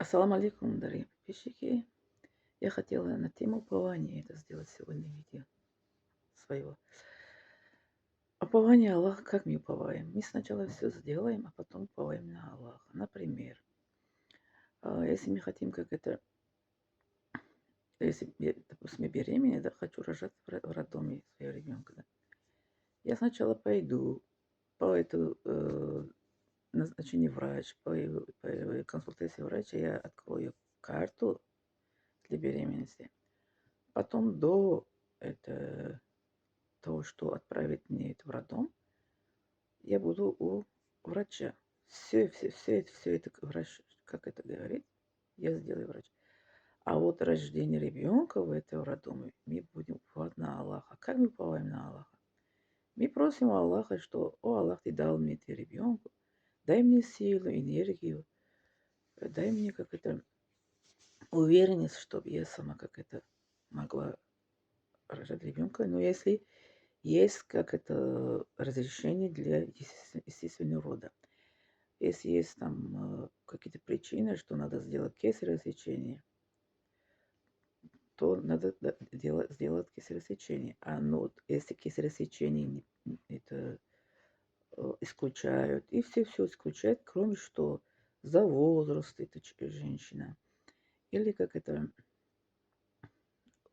Ассаламу алейкум, дорогие подписчики. Я хотела на тему упования это сделать сегодня видео своего. Упование Аллаха, как мы уповаем? Мы сначала все сделаем, а потом уповаем на Аллаха. Например, если мы хотим, если, допустим, я беременна, да, хочу рожать в роддоме своего ребенка, да. Я сначала пойду по эту назначение врач, по консультации врача, я открою карту для беременности. Потом до это того, что отправить мне это в роддом, я буду у врача. Все это врач, как это говорит, я сделаю врач. А вот рождение ребенка в этом роддоме мы будем уповать на Аллаха. Как мы уповаем на Аллаха? Мы просим у Аллаха, что, о Аллах, ты дал мне это ребенку, дай мне силу, энергию, дай мне уверенность, чтобы я сама могла рожать ребенка. Но если есть разрешение для естественного рода. Если есть там какие-то причины, что надо сделать кесарево сечение, то надо сделать кесарево сечение. Вот если кесарево сечение это исключают, и все исключают, кроме что за возраст эта женщина, или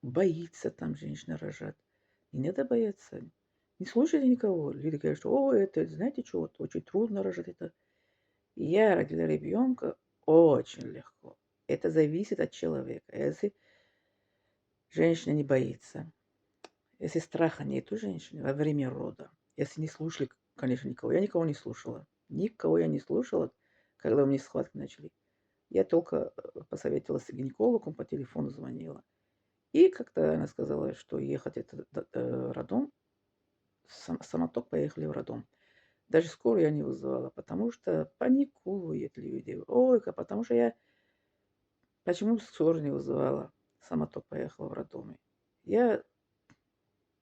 боится там женщина рожать. Не надо бояться. Не слушайте никого. Люди говорят, что, о, это, знаете что, вот очень трудно рожать это. Я родила ребенка очень легко. Это зависит от человека. Если женщина не боится, если страха нет у женщины во время рода, если не слушали, конечно, никого. Я никого не слушала. Никого я не слушала, когда у меня схватки начали. Я только посоветовалась с гинекологом, по телефону звонила. И как-то она сказала, что ехать это роддом, самоток поехали в роддом. Даже скорую я не вызывала, потому что паникуют люди. Ой, потому что я почему скорую не вызывала? Сама-то поехала в роддоме. Я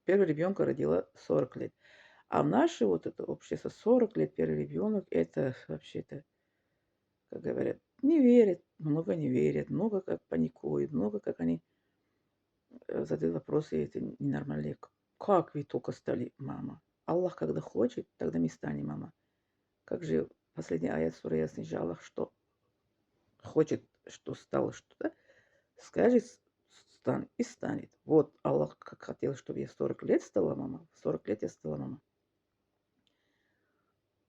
первого ребенка родила 40 лет. А в наше вот это общество 40 лет первый ребенок, это вообще-то, как говорят, не верят, много не верят, много как паникуют, много как они задают вопросы эти ненормальные. Как вы только стали мама? Аллах, когда хочет, тогда мы станем мама. Как же последний аят суры Ясный Аллах, что хочет, что стало что-то, скажет, стан и станет. Вот Аллах как хотел, чтобы я 40 лет стала мама. В 40 лет я стала мама.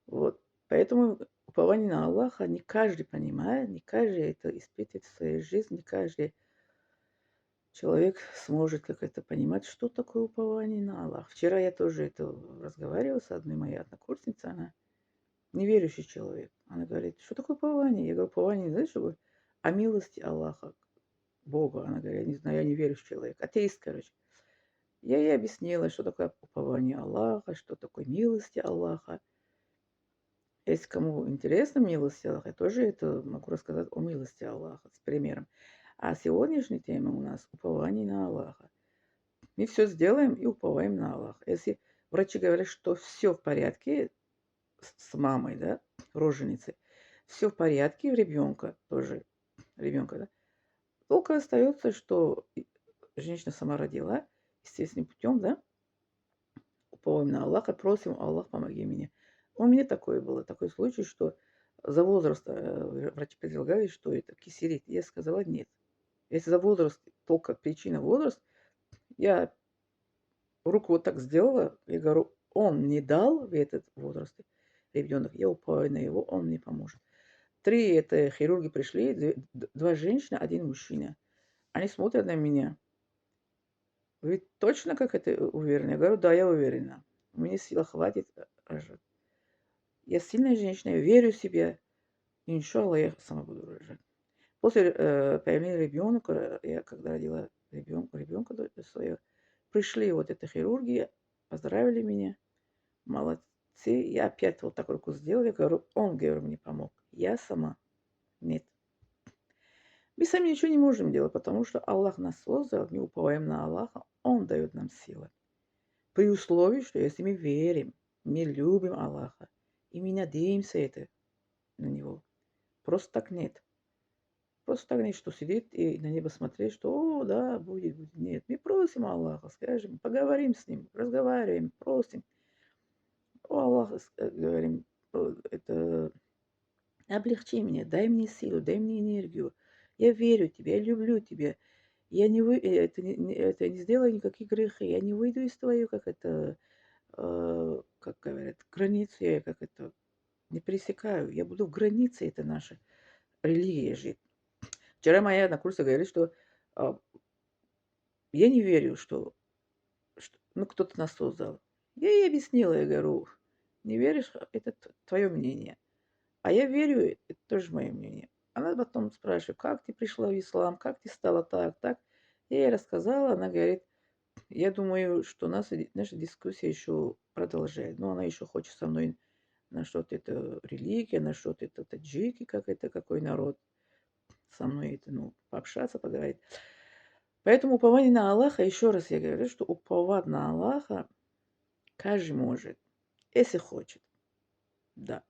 Вот. Поэтому упование на Аллаха не каждый понимает, не каждый это испытывает в своей жизни, не каждый человек сможет как это понимать, что такое упование на Аллах. Вчера я тоже это разговаривала с одной моей однокурсницей, она неверующий человек. Она говорит, что такое упование? Я говорю, упование, знаешь, что о милости Аллаха, Бога. Она говорит, я не знаю, я не верующий человек. Атеист, короче. Я ей объяснила, что такое упование Аллаха, что такое милости Аллаха. Если кому интересно милость Аллаха, я тоже это могу рассказать о милости Аллаха с примером. А сегодняшняя тема у нас упование на Аллаха. Мы все сделаем и уповаем на Аллаха. Если врачи говорят, что все в порядке с мамой, да, роженицей, все в порядке, у ребенка тоже, ребенка, да, только остается, что женщина сама родила, естественным путем, да, уповаем на Аллаха, просим, Аллах, помоги мне. У меня такое было, такой случай, что за возраст врачи предлагали, что это кисерит. Я сказала нет. Если за возраст, только причина возраст, я руку вот так сделала, я говорю, он не дал в этот возраст ребенок, я уповаю на его, он мне поможет. 3 это хирурги пришли, 2 женщины, 1 мужчина. Они смотрят на меня. Вы точно как это уверены? Я говорю, да, я уверена. У меня сил хватит рожать. Я сильная женщина, я верю в себя. Иншаллах, я сама буду рожать. После появления ребенка, я когда родила ребенка своего, пришли вот эти хирурги, поздравили меня. Молодцы. Я опять вот так руку сделала. Я говорю, он, говорю, мне помог. Я сама. Нет. Мы сами ничего не можем делать, потому что Аллах нас создал, мы уповаем на Аллаха, Он дает нам силы. При условии, что если мы верим, мы любим Аллаха, и мы надеемся это на Него. Просто так нет. просто так, что сидит и на небо смотреть, что, о, да, будет, будет. Нет, мы просим Аллаха, скажем, поговорим с Ним, разговариваем, просим. О, Аллах, говорим, это облегчи меня, дай мне силу, дай мне энергию. Я верю тебе, я люблю тебя. Я не вы, это не сделаю никаких грехов. Я не выйду из твоей, как это, как говорят, границы, я как это, не пересекаю. Я буду в границе, это наша религия жить. Вчера моя однокурсница говорит, что а, я не верю, что ну, кто-то нас создал. Я ей объяснила, я говорю, не веришь, это твое мнение. А я верю, это тоже мое мнение. Она потом спрашивает, как ты пришла в ислам, как ты стала так, так. Я ей рассказала, она говорит, я думаю, что наша дискуссия еще продолжает. Но она еще хочет со мной на что-то это религия, на что-то это таджики, как это, какой народ. Со мной это, ну, пообщаться, поговорить. Поэтому упование на Аллаха, еще раз я говорю, что уповать на Аллаха каждый может, если хочет. Да,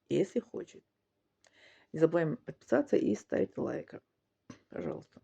если хочет. Не забываем подписаться и ставить лайк. Пожалуйста.